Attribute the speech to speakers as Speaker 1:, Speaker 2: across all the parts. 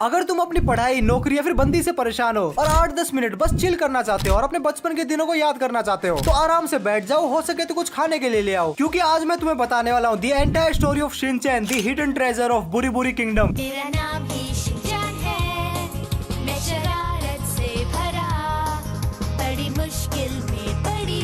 Speaker 1: अगर तुम अपनी पढ़ाई, नौकरी या फिर बंदी से परेशान हो और 8-10 मिनट बस चिल करना चाहते हो और अपने बचपन के दिनों को याद करना चाहते हो तो आराम से बैठ जाओ, हो सके तो कुछ खाने के लिए ले आओ, क्योंकि आज मैं तुम्हें बताने वाला हूँ the entire story of Shinchan, the hidden treasure of बुरी बुरी किंगडम।
Speaker 2: तेरा नाम ही शिनचैन है, मैं शरारत से भरा, बड़ी मुश्किल में पड़ी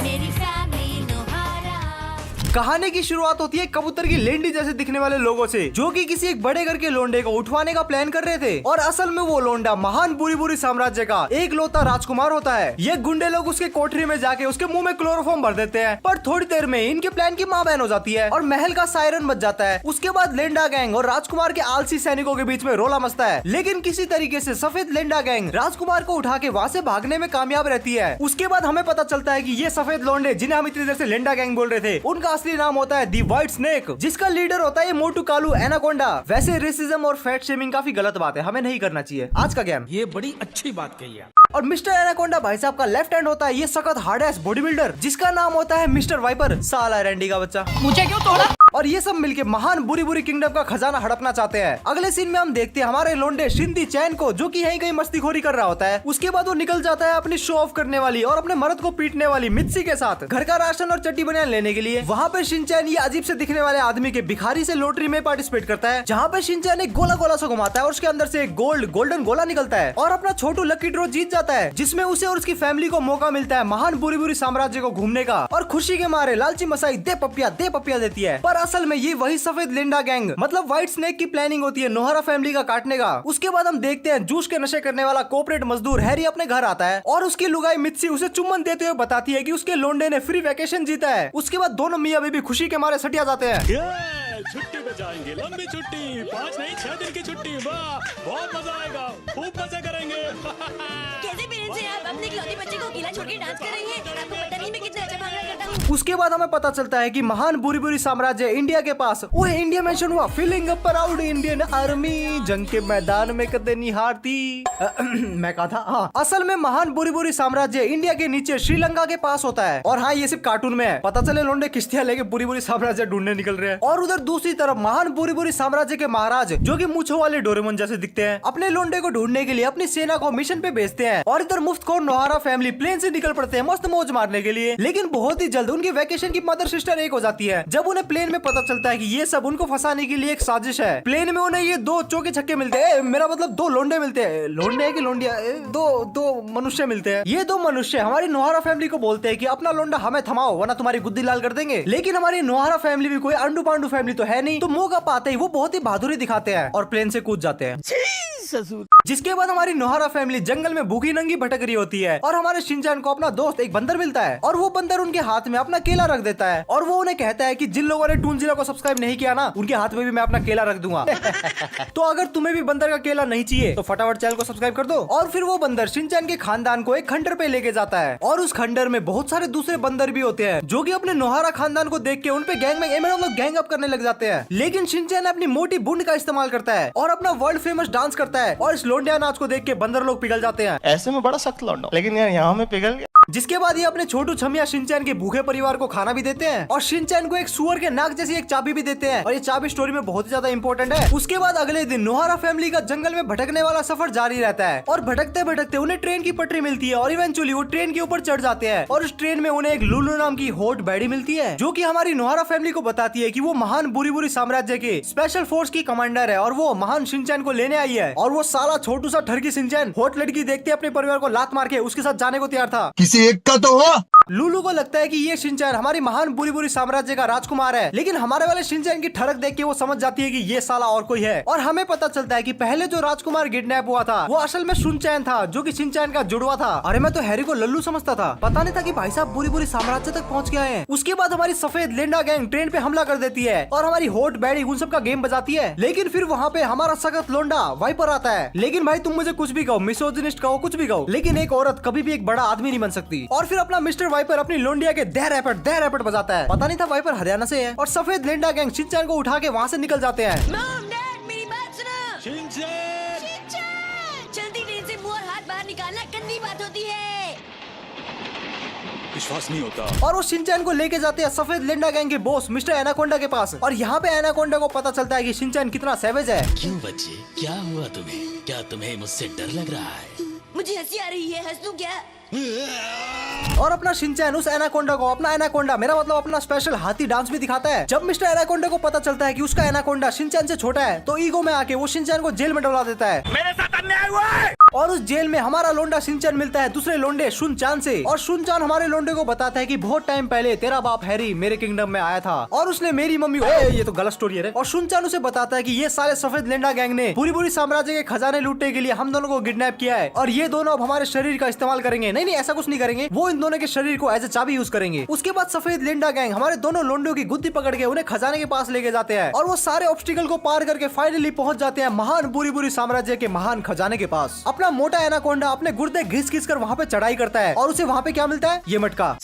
Speaker 2: मेरी फैमिली नोहारा।
Speaker 1: कहानी की शुरुआत होती है कबूतर की लेंडी जैसे दिखने वाले लोगों से, जो कि किसी एक बड़े घर के लोंडे को उठवाने का प्लान कर रहे थे। और असल में वो लोंडा महान बुरी बुरी साम्राज्य का एक लौता राजकुमार होता है। ये गुंडे लोग उसके कोठरी में जाके उसके मुंह में क्लोरोफॉर्म भर देते हैं, पर थोड़ी देर में इनके प्लान की माँ बहन हो जाती है और महल का सायरन बज जाता है। उसके बाद लेंडा गैंग और राजकुमार के आलसी सैनिकों के बीच में रोला मचता है, लेकिन किसी तरीके से सफेद लेंडा गैंग राजकुमार को उठा के वहाँ से भागने में कामयाब रहती है। उसके बाद हमें पता चलता है कि ये सफेद लोंडे जिन्हें हम इतनी देर से लेंडा गैंग बोल रहे थे, उनका असली नाम होता है दी व्हाइट स्नेक, जिसका लीडर होता है ये मोटू कालू एनाकोंडा। वैसे रेसिज्म और फैट शेमिंग काफी गलत बात है, हमें नहीं करना चाहिए। आज का ज्ञान
Speaker 3: ये बड़ी अच्छी बात कही है।
Speaker 1: और मिस्टर एनाकोंडा भाई साहब का लेफ्ट हैंड होता है ये सख्त हार्ड एस बॉडी बिल्डर, जिसका नाम होता है मिस्टर वाइपर, साला रैंडी का बच्चा।
Speaker 3: मुझे क्यों तोड़ा?
Speaker 1: और ये सब मिलके महान बुरी बुरी किंगडम का खजाना हड़पना चाहते हैं। अगले सीन में हम देखते हैं हमारे लोंडे शिंदी चैन को, जो कि यहीं कहीं मस्तीखोरी कर रहा होता है। उसके बाद वो निकल जाता है अपनी शो ऑफ करने वाली और अपने मर्द को पीटने वाली मित्सी के साथ घर का राशन और चट्टी बनियान लेने के लिए। वहाँ पे शिनचैन ये अजीब से दिखने वाले आदमी के भिखारी से लॉटरी में पार्टिसिपेट करता है, जहाँ पे शिनचैन एक गोला गोला सा घुमाता है और उसके अंदर से एक गोल्डन गोला निकलता है और अपना छोटू लकी ड्रॉ जीत जाता है, जिसमें उसे और उसकी फैमिली को मौका मिलता है महान बुरी बुरी साम्राज्य को घूमने का। और खुशी के मारे लालची मसाई दे पपिया देती है, पर असल में ये वही सफेद लेंडा गैंग मतलब व्हाइट स्नेक की प्लानिंग होती है नोहारा फैमिली का काटने का। उसके बाद हम देखते हैं जूस के नशे करने वाला कॉर्पोरेट मजदूर हैरी अपने घर आता है और उसकी लुगाई मित्सी उसे चुम्बन देते हुए बताती है कि उसके लोंडे ने फ्री वैकेशन जीता है। उसके बाद दोनों मियां बीबी खुशी के मारे सटिया जाते हैं।
Speaker 4: छुट्टी पे जाएंगे, लंबी छुट्टी, 5 नहीं 6 दिन की छुट्टी। वाह, बहुत मजा आएगा, खूब मजा करेंगे।
Speaker 2: कैसे पेरेंट्स हैं आप? अपने इकलौते बच्चे को अकेला छोड़ के डांस कर रही हैं? आपको पता नहीं मैं कितना अच्छा भांगड़ा करता हूँ।
Speaker 1: उसके बाद हमें पता चलता है कि महान बुरी बुरी साम्राज्य इंडिया के पास वो इंडिया मेंशन हुआ, feeling a proud Indian army, जंग के मैदान में कदे नहीं हारती। मैं कहा था हाँ, असल में महान बुरी बुरी साम्राज्य इंडिया के नीचे श्रीलंका के पास होता है। और हाँ, ये सिर्फ कार्टून में है, पता चले लोंडे किश्तियां लेके बुरी बुरी साम्राज्य ढूंढने निकल रहे हैं। और उधर दूसरी तरफ महान बुरी बुरी साम्राज्य के महाराज, जो कि मूंछों वाले डोरेमोन जैसे दिखते हैं, अपने लोंडे को ढूंढने के लिए अपनी सेना को मिशन पे भेजते हैं। और इधर मुफ्तखोर नोहारा फैमिली प्लेन से निकल पड़ते हैं मस्त मौज मारने के लिए। लेकिन बहुत ही जल्द उनकी वैकेशन की मदर सिस्टर एक हो जाती है, जब उन्हें प्लेन में पता चलता है कि ये सब उनको फंसाने के लिए एक साजिश है। प्लेन में उन्हें ये दो चौके छक्के मिलते हैं, मेरा मतलब दो लोंडे मिलते हैं, लोंडे है कि लोंडिया, दो मनुष्य मिलते हैं। ये दो मनुष्य हमारी नोहारा फैमिली को बोलते हैं कि अपना लोंडा हमें थमाओ वरना तुम्हारी गुद्दी लाल कर देंगे। लेकिन हमारी नोहारा फैमिली भी कोई अंडू पांडू फैमिली तो है नहीं, तो मौका पाते ही वो बहुत ही बहादुरी दिखाते हैं और प्लेन से कूद जाते हैं। जिसके बाद हमारी नोहारा फैमिली जंगल में भूखी नंगी भटक रही होती है और हमारे शिनचैन को अपना दोस्त एक बंदर मिलता है और वो बंदर उनके हाथ में अपना केला रख देता है और वो उन्हें कहता है कि जिन लोगों ने टून जिला को सब्सक्राइब नहीं किया ना, उनके हाथ में भी मैं अपना केला रख दूंगा। तो अगर तुम्हें भी बंदर का केला नहीं चाहिए तो फटाफट चैनल को सब्सक्राइब कर दो। और फिर वो बंदर शिनचैन के खानदान को एक खंडर पे लेके जाता है और उस खंडर में बहुत सारे दूसरे बंदर भी होते हैं, जो कि अपने नोहारा खानदान को देख के उन पे गैंग अप करने लग जाते हैं। लेकिन शिनचैन अपनी मोटी बुंड का इस्तेमाल करता है और अपना वर्ल्ड फेमस डांस करता है और इस लोंडिया नाच को देख के बंदर लोग पिघल जाते हैं।
Speaker 5: ऐसे में बड़ा सख्त लौंडा, लेकिन यार यहाँ में पिघल गया।
Speaker 1: जिसके बाद ये अपने छोटू छमिया शिनचैन के भूखे परिवार को खाना भी देते हैं और शिनचैन को एक सुअर के नाक जैसी एक चाबी भी देते हैं और ये चाबी स्टोरी में बहुत ही ज्यादा इंपॉर्टेंट है। उसके बाद अगले दिन नोहारा फैमिली का जंगल में भटकने वाला सफर जारी रहता है और भटकते भटकते उन्हें ट्रेन की पटरी मिलती है और इवेंचुअली वो ट्रेन के ऊपर चढ़ जाते हैं और उस ट्रेन में उन्हें एक लुलू नाम की हॉट बैडी मिलती है, जो की हमारी नोहारा फैमिली को बताती है की वो महान बुरी बुरी साम्राज्य के स्पेशल फोर्स की कमांडर है और वो महान शिनचैन को लेने आई है। और वो साला छोटू सा ठरकी शिनचैन हॉट लड़की देखते अपने परिवार को लात मार के उसके साथ जाने को तैयार था।
Speaker 5: किसी एक का तो हो।
Speaker 1: लूलू को लगता है कि ये शिनचैन हमारी महान बुरी बुरी साम्राज्य का राजकुमार है, लेकिन हमारे वाले शिनचैन की ठड़क देख के वो समझ जाती है कि ये साला और कोई है। और हमें पता चलता है कि पहले जो राजकुमार किडनैप हुआ था वो असल में शिनचैन था, जो कि शिनचैन का जुड़वा था। अरे मैं तो हैरी को लल्लू समझता था, पता नहीं था कि भाई साहब बुरी बुरी साम्राज्य तक पहुंच गए हैं। उसके बाद हमारी सफेद लेंडा गैंग ट्रेन पे हमला कर देती है और हमारी हॉट बैडी उन सब का गेम बजाती है। लेकिन फिर वहाँ पे हमारा सख्त लोंडा वाइपर आता है। लेकिन भाई तुम मुझे कुछ भी कहो, मिसोजिनिस्ट कहो, कुछ भी कहो, लेकिन एक औरत कभी भी एक बड़ा आदमी नहीं बन सकती। और फिर अपना मिस्टर वाइपर अपनी लोंडिया के दे रैपट बजाता है। पता नहीं था वाइपर हरियाणा से है। और सफेद लेंडा गैंग शिनचैन को उठा के वहाँ से निकल जाते हैं।
Speaker 2: मॉम, डैड, मेरी बात सुनो।
Speaker 4: शिनचैन!
Speaker 2: शिनचैन! चलती ट्रेन से मुंह और हाथ बाहर निकालना गंदी बात होती है।
Speaker 4: विश्वास नहीं होता।
Speaker 1: और वो शिनचैन को लेके जाते हैं सफेद लेंडा गैंग के बॉस मिस्टर एनाकोंडा के पास। और यहाँ पे एनाकोंडा को पता चलता है कि शिनचैन कितना सैवेज है।
Speaker 6: क्यों बच्चे, क्या हुआ तुम्हें? क्या तुम्हें मुझसे डर लग रहा है?
Speaker 7: मुझे हंसी आ रही है, हंस दूं क्या?
Speaker 1: और अपना शिनचैन उस एनाकोंडा को अपना एनाकोंडा मेरा मतलब अपना स्पेशल हाथी डांस भी दिखाता है। जब मिस्टर एनाकोंडा को पता चलता है कि उसका एनाकोंडा शिनचैन से छोटा है तो ईगो में आके वो शिनचैन को जेल में डलवा देता है।
Speaker 3: मेरे साथ अन्याय हुआ है।
Speaker 1: और उस जेल में हमारा लोंडा शिनचैन मिलता है दूसरे लोंडे शुनचान से। और शुनचान हमारे लोंडे को बताता है कि बहुत टाइम पहले तेरा बाप हैरी मेरे किंगडम में आया था और उसने मेरी मम्मी ये तो गलत स्टोरी है। और शुनचान उसे बताता है कि ये सारे सफेद लेंडा गैंग ने पूरी साम्राज्य के खजाने लूटने के लिए हम दोनों को किडनैप किया है और ये दोनों अब हमारे शरीर का इस्तेमाल करेंगे। नहीं ऐसा कुछ नहीं करेंगे, वो इन दोनों के शरीर को एज ए चाबी यूज करेंगे। उसके बाद सफेद लेंडा गैंग हमारे दोनों लोंडों की गुद्दी पकड़ के उन्हें खजाने के पास लेके जाते हैं और वो सारे ऑब्स्टिकल को पार करके फाइनली पहुंच जाते हैं महान बुरी साम्राज्य के महान खजाने के पास। अपना मोटा एनाकोंडा अपने गुर्दे घिस कर वहाँ पे चढ़ाई करता है और उसे वहाँ पे क्या मिलता है? ये मटका।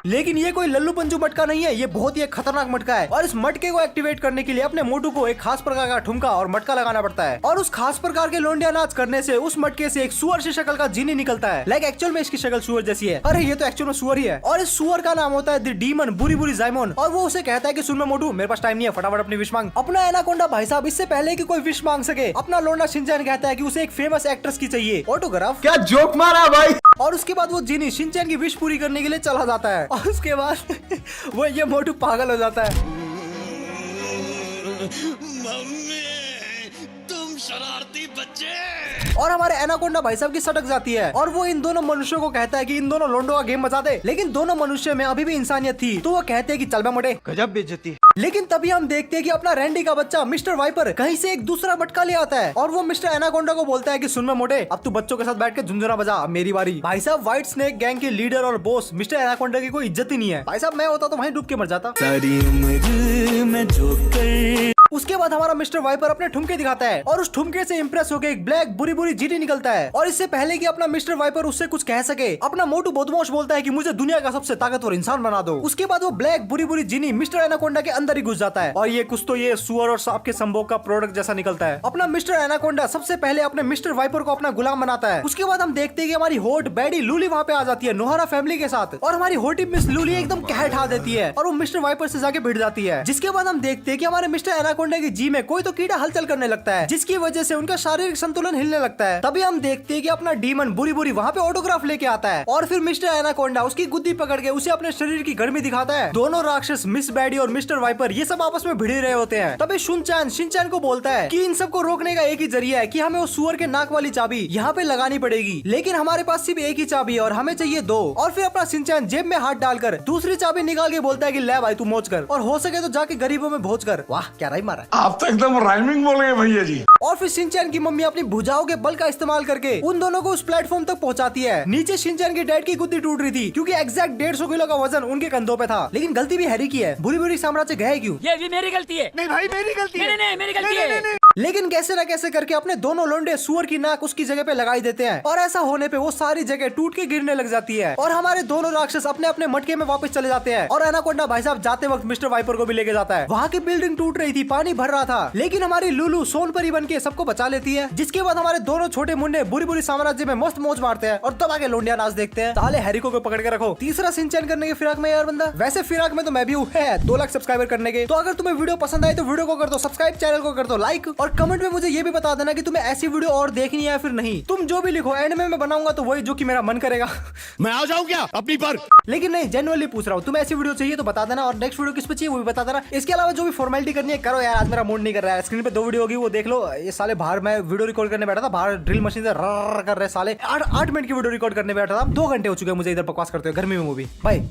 Speaker 1: लेकिन ये कोई लल्लू पंजू मटका नहीं है, ये बहुत ही एक खतरनाक मटका है। और इस मटके को एक्टिवेट करने के लिए अपने मोटू को एक खास प्रकार का ठुमका और मटका लगाना पड़ता है। और उस खास प्रकार के लोंडिया नाच करने से उस मटके से एक सुअर की शक्ल का जीनी निकलता है। लाइक एक्चुअल में इसकी शक्ल सुअर जैसी है। अरे ये तो एक्चुअल में सुअर ही है। और इस सुअर का नाम होता है द डीमन बुरी जाइमोन। और वो उसे कहता है कि सुन में मोटू, मेरे पास टाइम नहीं है, फटाफट अपनी विश मांग। अपना एनाकोंडा भाई साहब इससे पहले कि कोई विश मांग सके अपना लोंडा शिनचैन कहता है कि उसे एक फेमस एक्ट्रेस की चाहिए ऑटोग्राफ।
Speaker 5: क्या जोक मारा भाई।
Speaker 1: और उसके बाद वो जीनी शिनचैन की विश पूरी करने के लिए चला जाता है। और उसके बाद वो ये मोटू पागल हो जाता है।
Speaker 6: मम्मी, तुम शरारती बच्चे।
Speaker 1: और हमारे एनाकोंडा भाई साहब की सटक जाती है और वो इन दोनों मनुष्यों को कहता है कि इन दोनों लोंडो का गेम बजा दे। लेकिन दोनों मनुष्य में अभी भी इंसानियत थी तो वो कहते हैं कि चल बे मोटे।
Speaker 5: गजब बेइज्जती।
Speaker 1: लेकिन तभी हम देखते हैं कि अपना रैंडी का बच्चा मिस्टर वाइपर कहीं से एक दूसरा मटका ले आता है और वो मिस्टर एनाकोंडा को बोलता है कि सुन में मोटे, अब तू बच्चों के साथ बैठ के झुंझुना बजा, अब मेरी बारी। भाई साहब व्हाइट स्नेक गैंग के लीडर और बॉस मिस्टर एनाकोंडा की कोई इज्जत ही नहीं है। भाई साहब मैं होता तो वहीं डूब के मर जाता।
Speaker 6: सारी उम्र में जोकर।
Speaker 1: उसके बाद हमारा मिस्टर वाइपर अपने ठुमके दिखाता है और उस ठुमके से इंप्रेस होकर एक ब्लैक बुरी जीनी निकलता है। और इससे पहले कि अपना मिस्टर वाइपर उससे कुछ कह सके अपना मोटू बदमाश बोलता है कि मुझे दुनिया का सबसे ताकतवर इंसान बना दो। उसके बाद वो ब्लैक बुरी जीनी मिस्टर एनाकोंडा के अंदर ही घुस जाता है और ये कुछ तो ये सुअर और सांप के संभोग का प्रोडक्ट जैसा निकलता है। अपना मिस्टर एनाकोंडा सबसे पहले अपने मिस्टर वाइपर को अपना गुलाम बनाता है। उसके बाद हम देखते हैं कि हमारी होट बैडी लूली वहाँ पे आ जाती है नोहारा फैमिली के साथ और हमारी होटी मिस लूली एकदम कह ठा देती है और वो मिस्टर वाइपर से जाके भिड़ जाती है। जिसके बाद हम देखते हैं कि हमारे मिस्टर एनाकोंडा की जी में कोई तो कीड़ा हलचल करने लगता है जिसकी वजह से उनका शारीरिक संतुलन हिलने लगता है। तभी हम देखते हैं कि अपना डीमन बुरी वहाँ पे ऑटोग्राफ लेके आता है और फिर मिस्टर एनाकोंडा उसकी गुद्दी पकड़ के उसे अपने शरीर की गर्मी दिखाता है। दोनों राक्षस मिस बैडी और मिस्टर वाइपर ये सब आपस में भिड़ रहे होते हैं। तभी शिनचैन को बोलता है कि इन सबको रोकने का एक ही जरिया है कि हमें उस सुअर के नाक वाली चाबी यहाँ पे लगानी पड़ेगी, लेकिन हमारे पास सिर्फ एक ही चाबी है और हमें चाहिए दो। और फिर अपना शिनचैन जेब में हाथ डालकर दूसरी चाबी निकाल के बोलता है कि ले भाई तू मौज कर और हो सके तो जाके गरीबों में भोज कर। वाह क्या राइम मारा।
Speaker 8: आप तो एकदम राइमिंग बोल गए भैया जी।
Speaker 1: और फिर शिनचैन की मम्मी अपनी भुजाओं के बल का इस्तेमाल करके उन दोनों को उस प्लेटफॉर्म तक पहुंचाती है। नीचे शिनचैन की डैड की गुद्दी टूट रही थी क्योंकि एग्जैक्ट 150 किलो का वजन उनके कंधों पे था। लेकिन गलती भी हैरी की है, बुरी साम्राज्य गए क्यों?
Speaker 3: ये भी मेरी गलती है।
Speaker 5: नहीं भाई मेरी गलती है।
Speaker 3: नहीं मेरी गलती है।
Speaker 1: लेकिन कैसे न कैसे करके अपने दोनों लोंडे सुअर की नाक उसकी जगह पे लगाई देते हैं और ऐसा होने पे वो सारी जगह टूट के गिरने लग जाती है और हमारे दोनों राक्षस अपने अपने मटके में वापस चले जाते हैं। और एनाकोंडा भाई साहब जाते वक्त मिस्टर वाइपर को भी लेके जाता है। वहाँ की बिल्डिंग टूट रही थी, पानी भर रहा था, लेकिन हमारी लुलू सोनपरी बन के सबको बचा लेती है। जिसके बाद हमारे दोनों छोटे मुन्ने बुरी साम्राज्य में मस्त मौज मारते हैं और तब आके लोंडिया नाच देखते हैं। ताले हैरी को पकड़ के रखो। तीसरा शिनचैन करने के फिराक में यार बंदा, वैसे फिराक में तो मैं भी हूँ 2 लाख सब्सक्राइबर करने के। तो अगर तुम्हें वीडियो पसंद आए तो वीडियो को कर दो सब्सक्राइब, चैनल को कर दो लाइक और कमेंट में मुझे ये भी बता देना कि तुम्हें ऐसी वीडियो और देखनी है फिर नहीं। तुम जो भी लिखो एंड में मैं बनाऊंगा तो वही जो कि मेरा मन करेगा।
Speaker 4: मैं आ जाऊं क्या अपनी पर?
Speaker 1: लेकिन नहीं जेन्युइनली पूछ रहा हूँ, तुम्हें ऐसी वीडियो चाहिए तो बता देना और नेक्स्ट वीडियो किस पे चाहिए वो भी बता देना। इसके अलावा जो भी फॉर्मेलिटी करनी है करो यार, आज मेरा मूड नहीं कर रहा है। स्क्रीन पे 2 वीडियो होगी वो देख लो। ये साले बाहर मैं वीडियो रिकॉर्ड करने बैठा था, बाहर ड्रिल मशीन से रर कर रहे साले 8 मिनट की वीडियो रिकॉर्ड करने बैठा था। 2 घंटे हो चुके हैं मुझे इधर बकवास करते हुए गर्मी में मूवी। बाय।